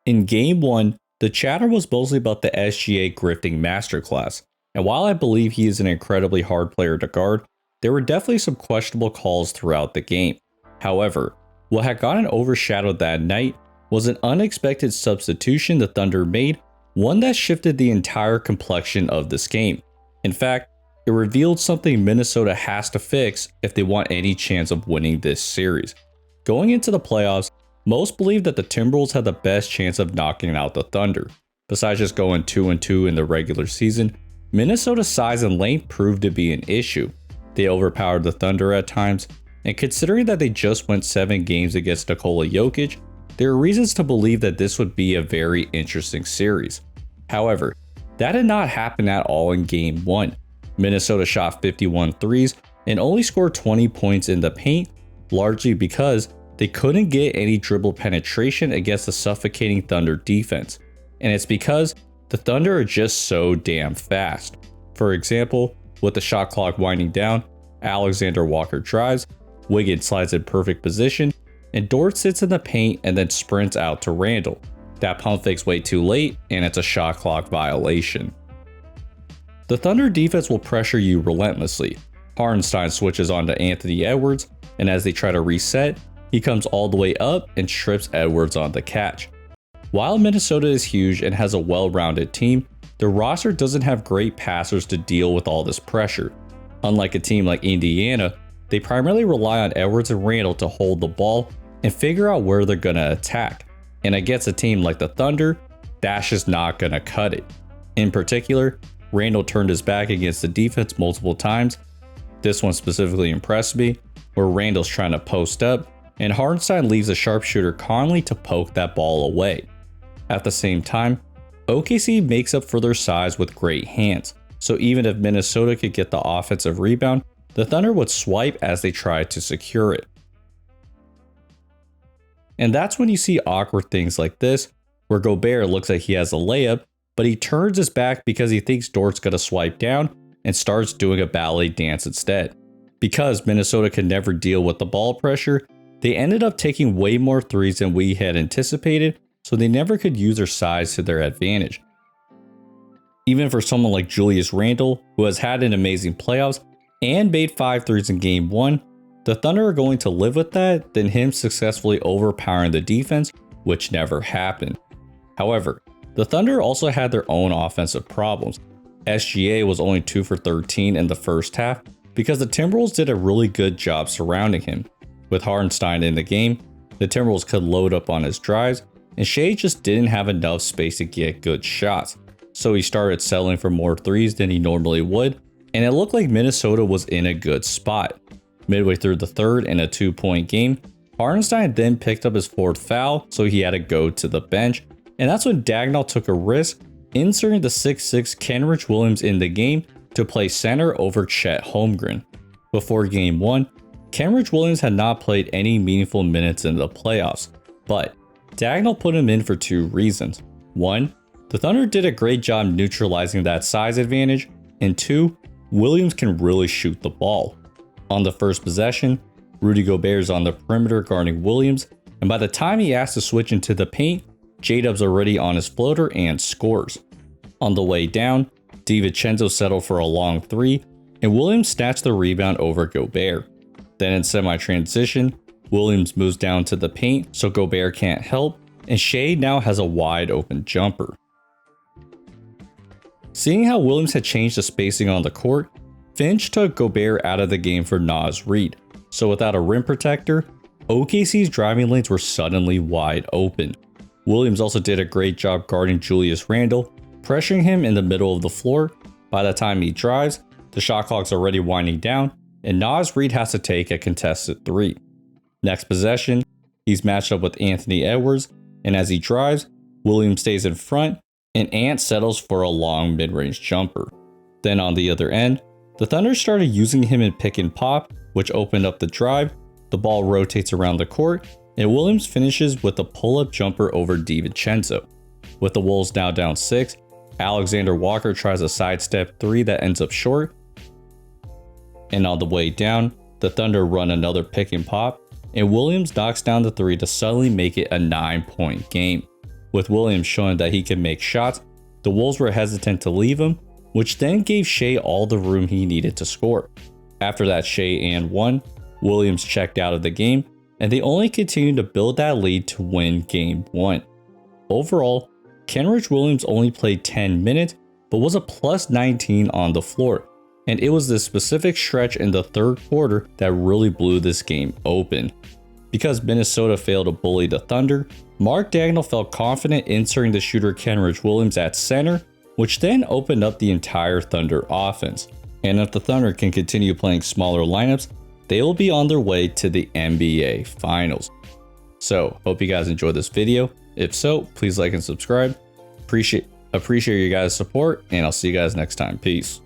In Game 1, the chatter was mostly about the SGA grifting masterclass, and while I believe he is an incredibly hard player to guard, there were definitely some questionable calls throughout the game. However, what had gotten overshadowed that night was an unexpected substitution the Thunder made, one that shifted the entire complexion of this game. In fact, it revealed something Minnesota has to fix if they want any chance of winning this series. Going into the playoffs, most believed that the Timberwolves had the best chance of knocking out the Thunder. Besides just going 2-2 in the regular season, Minnesota's size and length proved to be an issue. They overpowered the Thunder at times, and considering that they just went 7 games against Nikola Jokic, there are reasons to believe that this would be a very interesting series. However, that did not happen at all in Game 1. Minnesota shot 51 threes and only scored 20 points in the paint, largely because they couldn't get any dribble penetration against the suffocating Thunder defense. And it's because the Thunder are just so damn fast. For example, with the shot clock winding down, Alexander Walker drives, Wiggins slides in perfect position, and Dort sits in the paint and then sprints out to Randall. That pump fakes way too late, and it's a shot clock violation. The Thunder defense will pressure you relentlessly. Hartenstein switches on to Anthony Edwards, and as they try to reset, he comes all the way up and trips Edwards on the catch. While Minnesota is huge and has a well-rounded team, their roster doesn't have great passers to deal with all this pressure. Unlike a team like Indiana, they primarily rely on Edwards and Randall to hold the ball and figure out where they're going to attack. And against a team like the Thunder, that's just not going to cut it. In particular, Randall turned his back against the defense multiple times. This one specifically impressed me, where Randall's trying to post up, and Hartenstein leaves a sharpshooter Conley to poke that ball away. At the same time, OKC makes up for their size with great hands, so even if Minnesota could get the offensive rebound, the Thunder would swipe as they tried to secure it. And that's when you see awkward things like this, where Gobert looks like he has a layup, but he turns his back because he thinks Dort's gonna swipe down and starts doing a ballet dance instead. Because Minnesota could never deal with the ball pressure, they ended up taking way more threes than we had anticipated, so they never could use their size to their advantage. Even for someone like Julius Randle, who has had an amazing playoffs and made 5 threes in Game 1, the Thunder are going to live with that than him successfully overpowering the defense, which never happened. However, the Thunder also had their own offensive problems. SGA was only 2 for 13 in the first half because the Timberwolves did a really good job surrounding him. With Hartenstein in the game, the Timberwolves could load up on his drives, and Shea just didn't have enough space to get good shots. So he started settling for more threes than he normally would, and it looked like Minnesota was in a good spot. Midway through the third in a 2-point game, Hartenstein then picked up his 4th foul, so he had to go to the bench, and that's when Daigneault took a risk, inserting the 6'6" Kenrich Williams in the game to play center over Chet Holmgren. Before Game 1, Kenrich Williams had not played any meaningful minutes in the playoffs, but Daigneault put him in for 2 reasons. 1, the Thunder did a great job neutralizing that size advantage, and 2, Williams can really shoot the ball. On the first possession, Rudy Gobert is on the perimeter guarding Williams, and by the time he asks to switch into the paint, J-Dub's already on his floater and scores. On the way down, DiVincenzo settled for a long 3, and Williams snatched the rebound over Gobert. Then in semi-transition, Williams moves down to the paint so Gobert can't help, and Shea now has a wide open jumper. Seeing how Williams had changed the spacing on the court, Finch took Gobert out of the game for Naz Reid, so without a rim protector, OKC's driving lanes were suddenly wide open. Williams also did a great job guarding Julius Randle, pressuring him in the middle of the floor. By the time he drives, the shot clock's already winding down, and Naz Reid has to take a contested 3. Next possession, he's matched up with Anthony Edwards, and as he drives, Williams stays in front, and Ant settles for a long mid-range jumper. Then on the other end, the Thunder started using him in pick and pop, which opened up the drive, the ball rotates around the court, and Williams finishes with a pull-up jumper over DiVincenzo. With the Wolves now down 6, Alexander Walker tries a sidestep 3 that ends up short, and on the way down, the Thunder run another pick and pop, and Williams knocks down the 3 to suddenly make it a 9-point game. With Williams showing that he can make shots, the Wolves were hesitant to leave him, which then gave Shea all the room he needed to score. After that Shea and one, Williams checked out of the game, and they only continued to build that lead to win game 1. Overall, Kenrich Williams only played 10 minutes, but was a plus 19 on the floor, and it was this specific stretch in the third quarter that really blew this game open. Because Minnesota failed to bully the Thunder, Mark Daigneault felt confident inserting the shooter Kenrich Williams at center, which then opened up the entire Thunder offense. And if the Thunder can continue playing smaller lineups, they will be on their way to the NBA Finals. So, hope you guys enjoyed this video. If so, please like and subscribe. Appreciate your guys' support, and I'll see you guys next time. Peace.